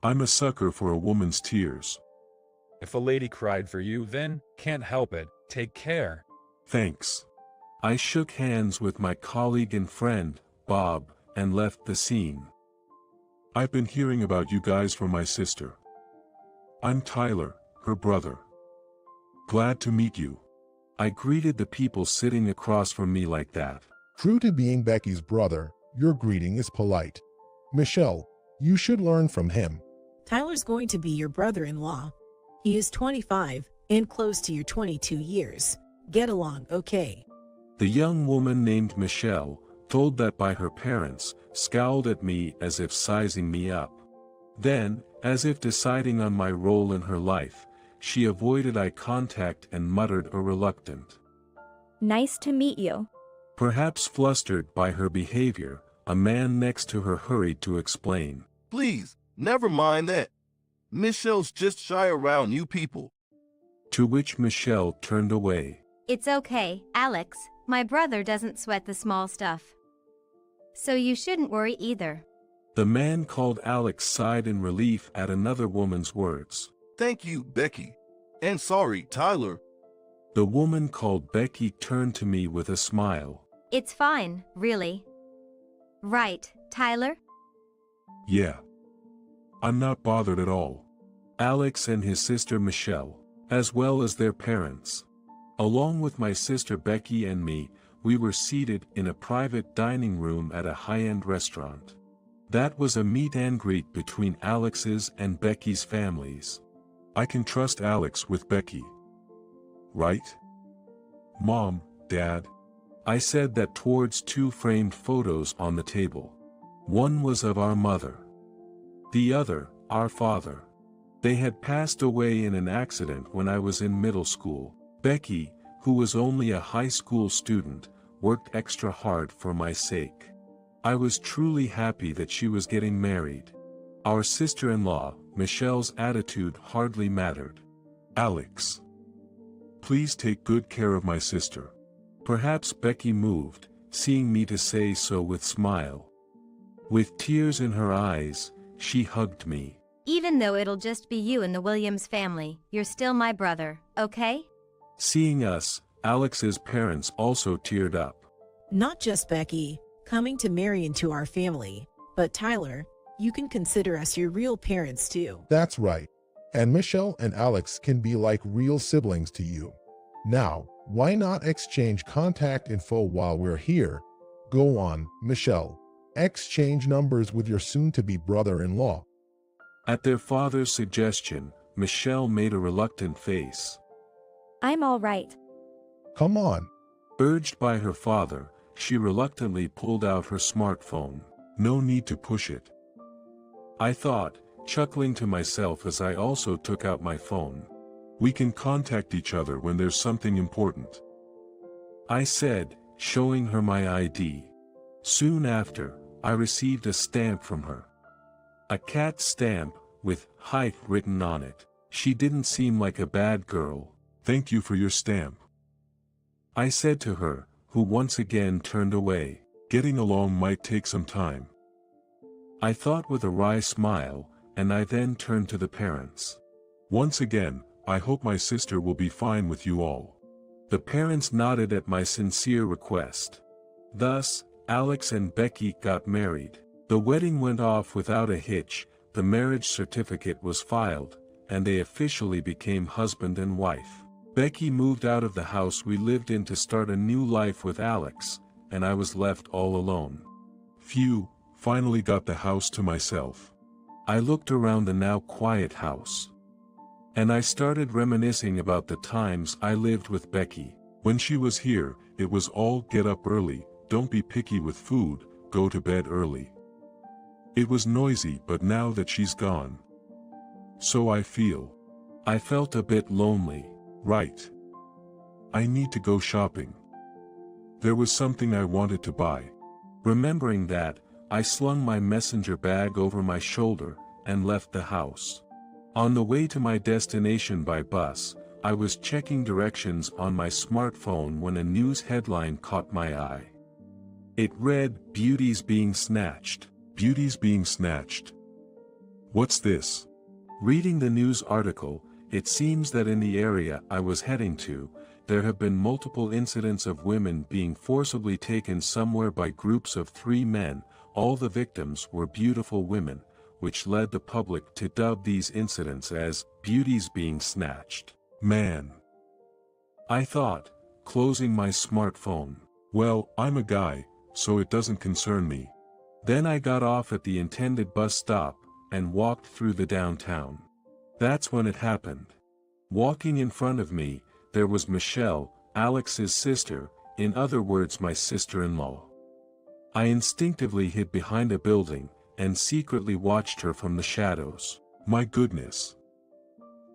I'm a sucker for a woman's tears. If a lady cried for you, then can't help it. Take care. Thanks. I shook hands with my colleague and friend, Bob, and left the scene. I've been hearing about you guys from my sister. I'm Tyler, her brother. Glad to meet you. I greeted the people sitting across from me like that. True to being Becky's brother, your greeting is polite. Michelle, you should learn from him. Tyler's going to be your brother-in-law. He is 25 and close to your 22 years. Get along, okay? The young woman named Michelle, told that by her parents, scowled at me as if sizing me up. Then, as if deciding on my role in her life, she avoided eye contact and muttered a reluctant. Nice to meet you. Perhaps flustered by her behavior, a man next to her hurried to explain. Please, never mind that. Michelle's just shy around new people. To which Michelle turned away. It's okay, Alex. My brother doesn't sweat the small stuff. So you shouldn't worry either. The man called Alex sighed in relief at another woman's words. Thank you, Becky. And sorry, Tyler. The woman called Becky turned to me with a smile. It's fine, really. Right, Tyler? Yeah. I'm not bothered at all. Alex and his sister Michelle, as well as their parents. Along with my sister Becky and me, we were seated in a private dining room at a high-end restaurant. That was a meet and greet between Alex's and Becky's families. I can trust Alex with Becky. Right? Mom, Dad. I said that towards two framed photos on the table. One was of our mother. The other, our father. They had passed away in an accident when I was in middle school. Becky, who was only a high school student, worked extra hard for my sake. I was truly happy that she was getting married. Our sister-in-law, Michelle's attitude hardly mattered. Alex. Please take good care of my sister. Perhaps Becky moved, seeing me to say so with smile. With tears in her eyes, she hugged me. Even though it'll just be you and the Williams family, you're still my brother, okay? Seeing us, Alex's parents also teared up. Not just Becky, coming to marry into our family, but Tyler, you can consider us your real parents too. That's right. And Michelle and Alex can be like real siblings to you. Now, why not exchange contact info while we're here? Go on, Michelle. Exchange numbers with your soon-to-be brother-in-law. At their father's suggestion, Michelle made a reluctant face. I'm all right. Come on. Urged by her father, she reluctantly pulled out her smartphone. No need to push it. I thought, chuckling to myself as I also took out my phone. We can contact each other when there's something important. I said, showing her my ID. Soon after, I received a stamp from her. A cat stamp, with height written on it. She didn't seem like a bad girl. Thank you for your stamp. I said to her, who once again turned away. Getting along might take some time. I thought with a wry smile, and I then turned to the parents. Once again, I hope my sister will be fine with you all. The parents nodded at my sincere request. Thus, Alex and Becky got married. The wedding went off without a hitch, the marriage certificate was filed, and they officially became husband and wife. Becky moved out of the house we lived in to start a new life with Alex, and I was left all alone. Phew, finally got the house to myself. I looked around the now quiet house. And I started reminiscing about the times I lived with Becky. When she was here, it was all get up early, don't be picky with food, go to bed early. It was noisy, but now that she's gone. So I felt a bit lonely, right? I need to go shopping. There was something I wanted to buy. Remembering that, I slung my messenger bag over my shoulder, and left the house. On the way to my destination by bus, I was checking directions on my smartphone when a news headline caught my eye. It read, "Beauties being snatched. Beauties being snatched." What's this? Reading the news article, it seems that in the area I was heading to, there have been multiple incidents of women being forcibly taken somewhere by groups of 3 men. All the victims were beautiful women, which led the public to dub these incidents as beauties being snatched. Man. I thought, closing my smartphone. Well, I'm a guy, so it doesn't concern me. Then I got off at the intended bus stop and walked through the downtown. That's when it happened. Walking in front of me, there was Michelle, Alex's sister, in other words my sister-in-law. I instinctively hid behind a building and secretly watched her from the shadows. My goodness.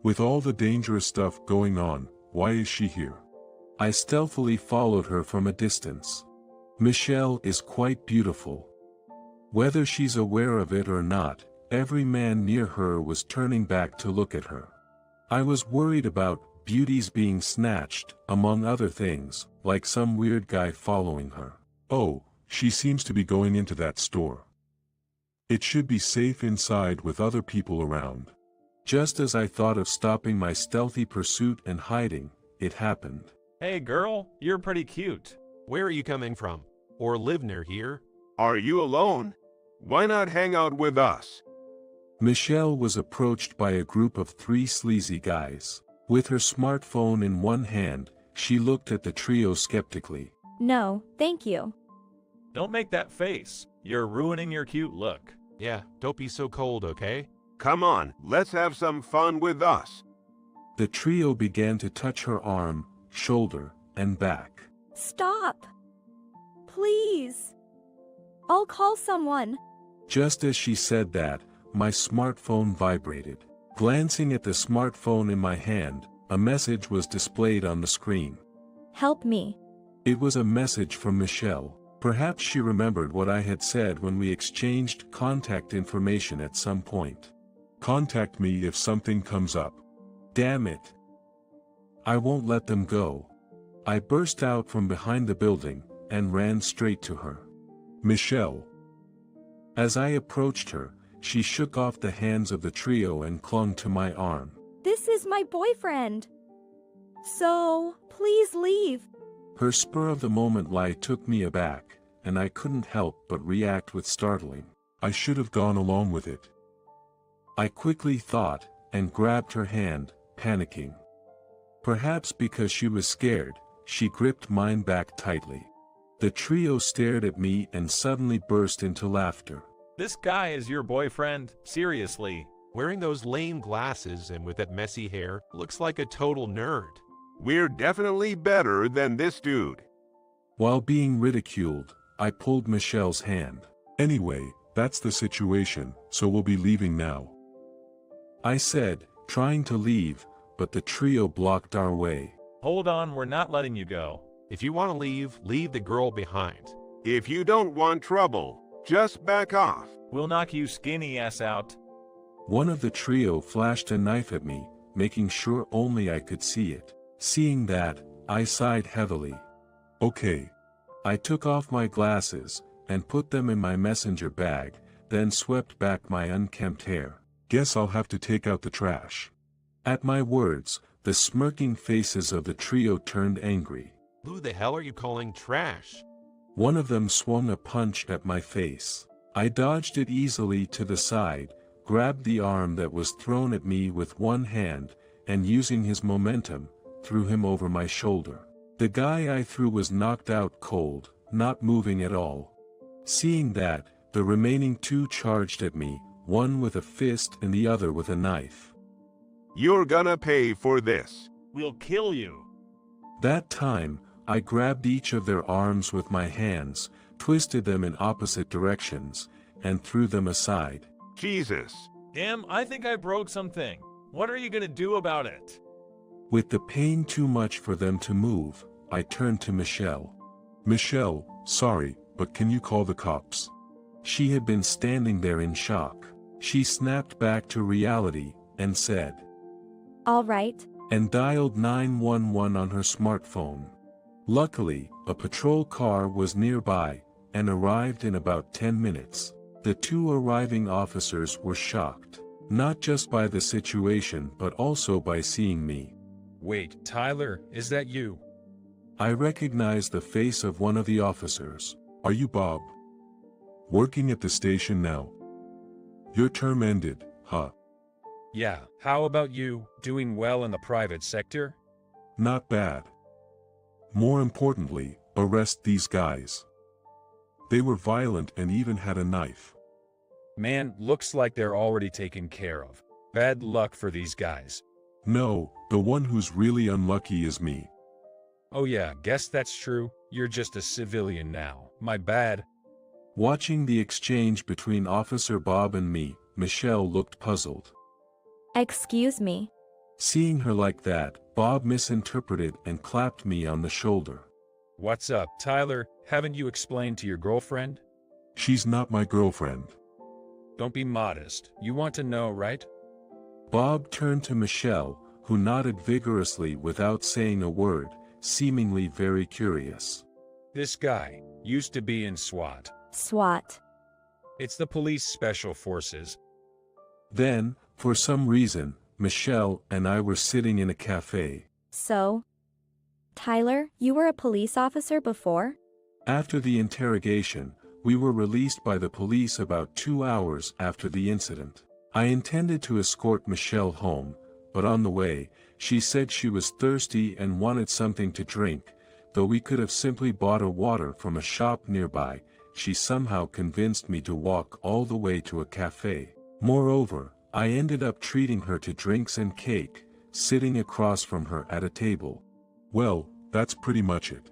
With all the dangerous stuff going on, why is she here? I stealthily followed her from a distance. Michelle is quite beautiful. Whether she's aware of it or not, every man near her was turning back to look at her. I was worried about beauties being snatched, among other things, like some weird guy following her. Oh, she seems to be going into that store. It should be safe inside with other people around. Just as I thought of stopping my stealthy pursuit and hiding, it happened. Hey girl, you're pretty cute. Where are you coming from? Or live near here? Are you alone? Why not hang out with us? Michelle was approached by a group of 3 sleazy guys. With her smartphone in one hand, she looked at the trio skeptically. No, thank you. Don't make that face. You're ruining your cute look. Yeah, don't be so cold, okay? Come on, let's have some fun with us. The trio began to touch her arm, shoulder, and back. Stop. Please. I'll call someone. Just as she said that, my smartphone vibrated. Glancing at the smartphone in my hand, a message was displayed on the screen. Help me. It was a message from Michelle. Perhaps she remembered what I had said when we exchanged contact information at some point. Contact me if something comes up. Damn it. I won't let them go. I burst out from behind the building and ran straight to her. Michelle. As I approached her, she shook off the hands of the trio and clung to my arm. This is my boyfriend. So, please leave. Her spur-of-the-moment lie took me aback, and I couldn't help but react with startling. I should have gone along with it. I quickly thought, and grabbed her hand, panicking. Perhaps because she was scared, she gripped mine back tightly. The trio stared at me and suddenly burst into laughter. This guy is your boyfriend? Seriously? Wearing those lame glasses and with that messy hair, looks like a total nerd. We're definitely better than this dude. While being ridiculed, I pulled Michelle's hand. Anyway, that's the situation, so we'll be leaving now. I said, trying to leave, but the trio blocked our way. Hold on, we're not letting you go. If you want to leave, leave the girl behind. If you don't want trouble, just back off. We'll knock you skinny ass out. One of the trio flashed a knife at me, making sure only I could see it. Seeing that, I sighed heavily. Okay. I took off my glasses, and put them in my messenger bag, then swept back my unkempt hair. Guess I'll have to take out the trash. At my words, the smirking faces of the trio turned angry. Who the hell are you calling trash? One of them swung a punch at my face. I dodged it easily to the side, grabbed the arm that was thrown at me with one hand, and using his momentum, threw him over my shoulder. The guy I threw was knocked out cold, not moving at all. Seeing that, the remaining 2 charged at me, one with a fist and the other with a knife. You're gonna pay for this. We'll kill you. That time, I grabbed each of their arms with my hands, twisted them in opposite directions, and threw them aside. Jesus. Damn, I think I broke something. What are you gonna do about it? With the pain too much for them to move, I turned to Michelle. Michelle, sorry, but can you call the cops? She had been standing there in shock. She snapped back to reality, and said, All right. And dialed 911 on her smartphone. Luckily, a patrol car was nearby, and arrived in about 10 minutes. The 2 arriving officers were shocked. Not just by the situation but also by seeing me. Wait, Tyler, is that you? I recognized the face of one of the officers. Are you Bob? Working at the station now? Your term ended, huh? Yeah, how about you, doing well in the private sector? Not bad. More importantly, arrest these guys. They were violent and even had a knife. Man, looks like they're already taken care of. Bad luck for these guys. No, the one who's really unlucky is me. Oh yeah, guess that's true. You're just a civilian now. My bad. Watching the exchange between Officer Bob and me, Michelle looked puzzled. Excuse me. Seeing her like that, Bob misinterpreted and clapped me on the shoulder. What's up, Tyler? Haven't you explained to your girlfriend? She's not my girlfriend. Don't be modest. You want to know, right? Bob turned to Michelle, who nodded vigorously without saying a word, seemingly very curious. This guy used to be in SWAT. SWAT. It's the police special forces. Then, for some reason, Michelle and I were sitting in a cafe. So? Tyler, you were a police officer before? After the interrogation, we were released by the police about 2 hours after the incident. I intended to escort Michelle home, but on the way, she said she was thirsty and wanted something to drink. Though we could have simply bought her water from a shop nearby, she somehow convinced me to walk all the way to a cafe. Moreover, I ended up treating her to drinks and cake, sitting across from her at a table. Well, that's pretty much it.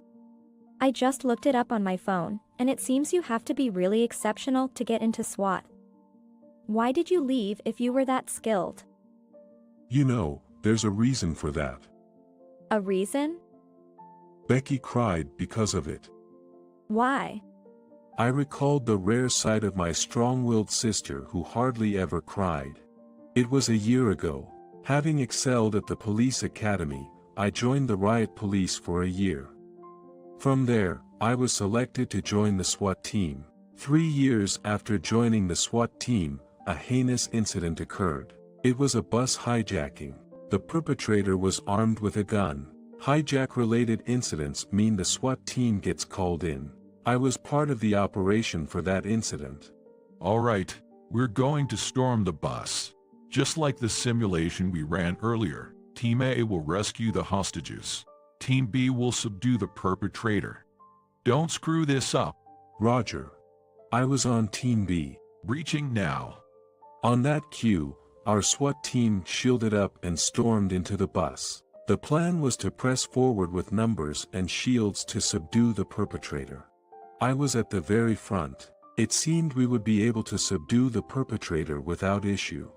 I just looked it up on my phone, and it seems you have to be really exceptional to get into SWAT. Why did you leave if you were that skilled? You know, there's a reason for that. A reason? Becky cried because of it. Why? I recalled the rare side of my strong-willed sister who hardly ever cried. It was a year ago. Having excelled at the police academy, I joined the riot police for a year. From there, I was selected to join the SWAT team. 3 years after joining the SWAT team, a heinous incident occurred. It was a bus hijacking. The perpetrator was armed with a gun. Hijack-related incidents mean the SWAT team gets called in. I was part of the operation for that incident. All right, we're going to storm the bus. Just like the simulation we ran earlier, Team A will rescue the hostages. Team B will subdue the perpetrator. Don't screw this up. Roger. I was on Team B. Breaching now. On that cue, our SWAT team shielded up and stormed into the bus. The plan was to press forward with numbers and shields to subdue the perpetrator. I was at the very front. It seemed we would be able to subdue the perpetrator without issue.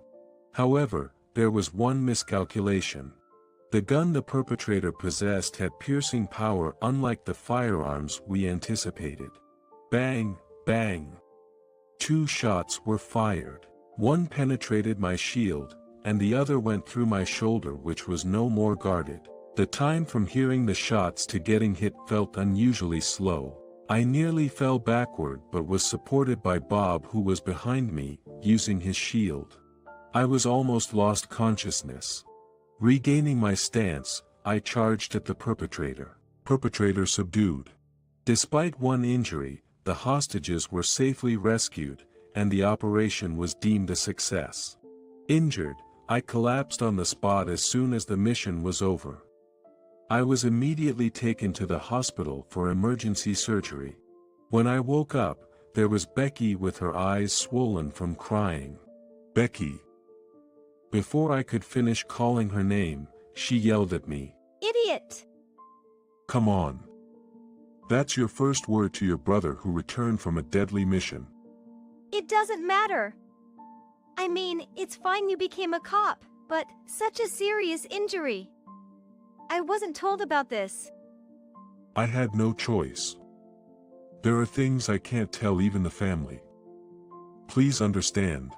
However, there was one miscalculation. The gun the perpetrator possessed had piercing power unlike the firearms we anticipated. Bang, bang. 2 shots were fired. One penetrated my shield, and the other went through my shoulder, which was no more guarded. The time from hearing the shots to getting hit felt unusually slow. I nearly fell backward but was supported by Bob, who was behind me, using his shield. I was almost lost consciousness. Regaining my stance, I charged at the perpetrator. Perpetrator subdued. Despite one injury, the hostages were safely rescued, and the operation was deemed a success. Injured, I collapsed on the spot as soon as the mission was over. I was immediately taken to the hospital for emergency surgery. When I woke up, there was Becky with her eyes swollen from crying. Becky. Before I could finish calling her name, she yelled at me. Idiot! Come on. That's your first word to your brother who returned from a deadly mission. It doesn't matter. I mean, it's fine you became a cop, but such a serious injury. I wasn't told about this. I had no choice. There are things I can't tell even the family. Please understand.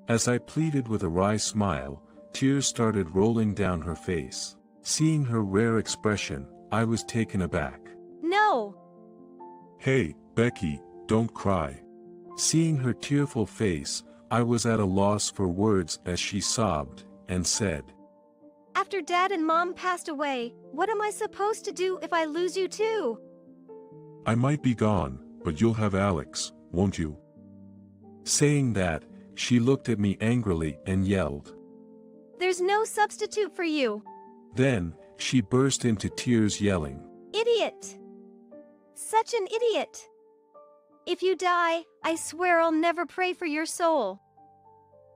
As I pleaded with a wry smile, tears started rolling down her face. Seeing her rare expression, I was taken aback. No! Hey, Becky, don't cry. Seeing her tearful face, I was at a loss for words as she sobbed and said, After Dad and Mom passed away, what am I supposed to do if I lose you too? I might be gone, but you'll have Alex, won't you? Saying that, she looked at me angrily and yelled. There's no substitute for you. Then, she burst into tears yelling, Idiot! Such an idiot! If you die, I swear I'll never pray for your soul.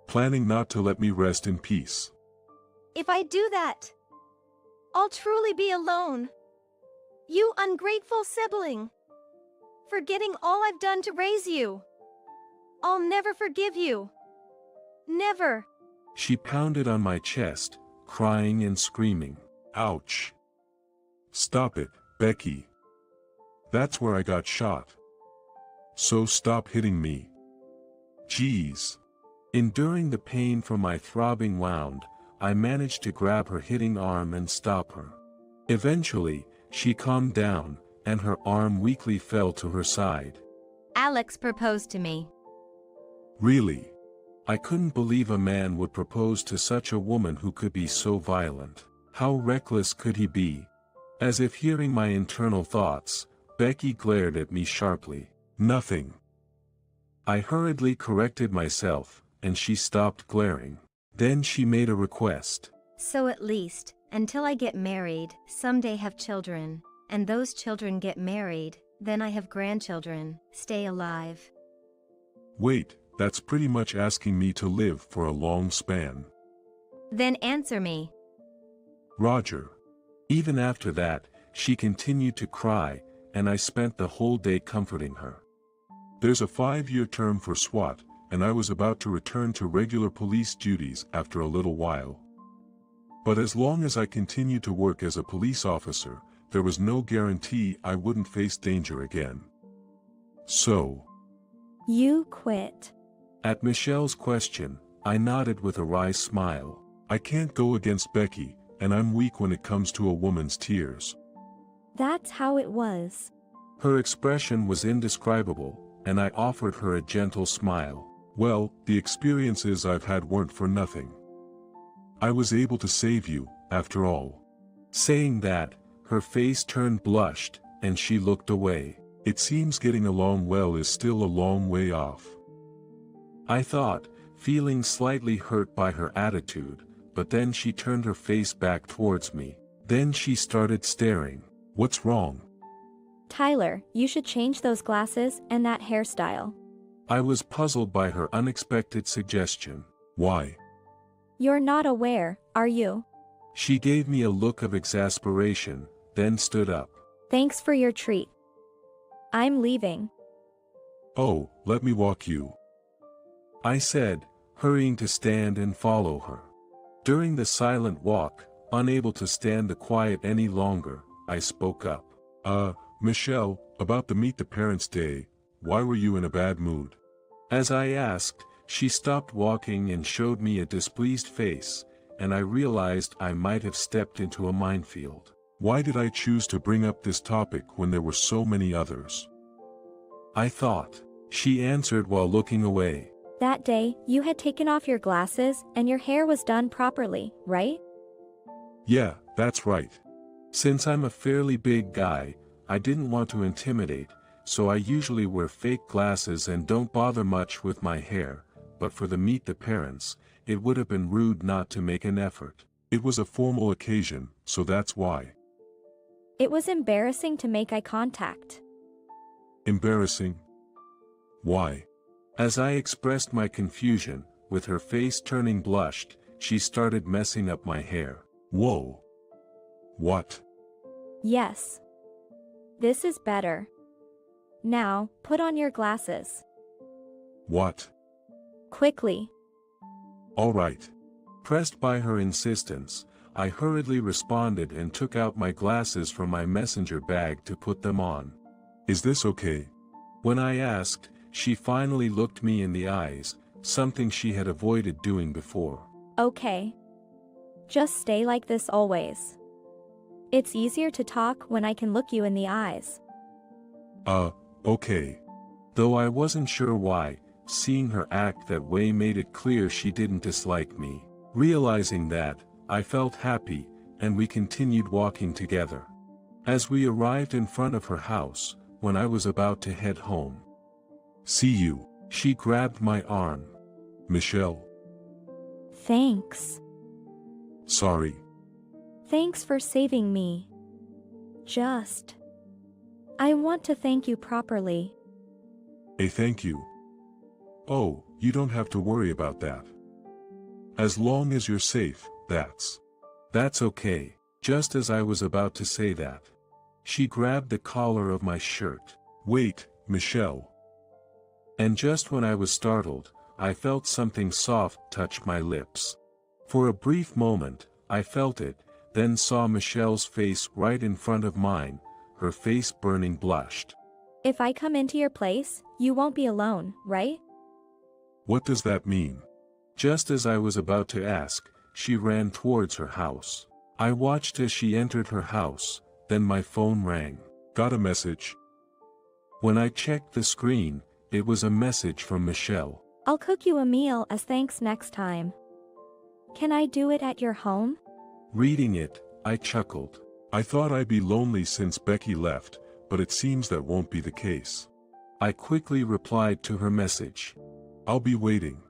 planning not to let me rest in peace. If I do that, I'll truly be alone. You ungrateful sibling. Forgetting all I've done to raise you. I'll never forgive you. Never. She pounded on my chest, crying and screaming. Ouch. Stop it, Becky. That's where I got shot. So stop hitting me. Jeez. Enduring the pain from my throbbing wound, I managed to grab her hitting arm and stop her. Eventually, she calmed down, and her arm weakly fell to her side. Alex proposed to me. Really? I couldn't believe a man would propose to such a woman who could be so violent. How reckless could he be? As if hearing my internal thoughts, Becky glared at me sharply. Nothing. I hurriedly corrected myself, and she stopped glaring. Then she made a request. So at least, until I get married, someday have children, and those children get married, then I have grandchildren, stay alive. Wait, that's pretty much asking me to live for a long span. Then answer me. Roger. Even after that, she continued to cry, and I spent the whole day comforting her. There's a 5-year term for SWAT, and I was about to return to regular police duties after a little while. But as long as I continued to work as a police officer, there was no guarantee I wouldn't face danger again. So, you quit. At Michelle's question, I nodded with a wry smile. I can't go against Becky, and I'm weak when it comes to a woman's tears. That's how it was. Her expression was indescribable, and I offered her a gentle smile. Well, the experiences I've had weren't for nothing. I was able to save you, after all. Saying that, her face turned blushed, and she looked away. It seems getting along well is still a long way off. I thought, feeling slightly hurt by her attitude, but then she turned her face back towards me. Then she started staring. What's wrong? Tyler, you should change those glasses and that hairstyle. I was puzzled by her unexpected suggestion. Why? You're not aware, are you? She gave me a look of exasperation, then stood up. Thanks for your treat. I'm leaving. Oh, let me walk you. I said, hurrying to stand and follow her. During the silent walk, unable to stand the quiet any longer, I spoke up. Michelle, about the Meet the Parents Day, why were you in a bad mood? As I asked, she stopped walking and showed me a displeased face, and I realized I might have stepped into a minefield. Why did I choose to bring up this topic when there were so many others? I thought. She answered while looking away. That day, you had taken off your glasses and your hair was done properly, right? Yeah, that's right. Since I'm a fairly big guy, I didn't want to intimidate, so I usually wear fake glasses and don't bother much with my hair, but for the Meet the Parents, it would have been rude not to make an effort. It was a formal occasion, so that's why. It was embarrassing to make eye contact. Embarrassing? Why? As I expressed my confusion, with her face turning blushed, she started messing up my hair. Whoa. What? Yes. This is better. Now, put on your glasses. What? Quickly. All right. Pressed by her insistence, I hurriedly responded and took out my glasses from my messenger bag to put them on. Is this okay? When I asked, she finally looked me in the eyes, something she had avoided doing before. Okay. Just stay like this always. It's easier to talk when I can look you in the eyes. Okay. Though I wasn't sure why, Seeing her act that way made it clear she didn't dislike me. Realizing that, I felt happy, and we continued walking together. As we arrived in front of her house, when I was about to head home. See you. She grabbed my arm. Michelle. Thanks. Sorry. Thanks for saving me. I want to thank you properly. A thank you. Oh, you don't have to worry about that. As long as you're safe, that's okay. Just as I was about to say that, she grabbed the collar of my shirt. Wait, Michelle. And just when I was startled, I felt something soft touch my lips. For a brief moment, I felt it, then saw Michelle's face right in front of mine, her face burning blushed. If I come into your place, you won't be alone, right? What does that mean? Just as I was about to ask, she ran towards her house. I watched as she entered her house, then my phone rang. Got a message? When I checked the screen, it was a message from Michelle. I'll cook you a meal as thanks next time. Can I do it at your home? Reading it, I chuckled. I thought I'd be lonely since Becky left, but it seems that won't be the case. I quickly replied to her message. I'll be waiting.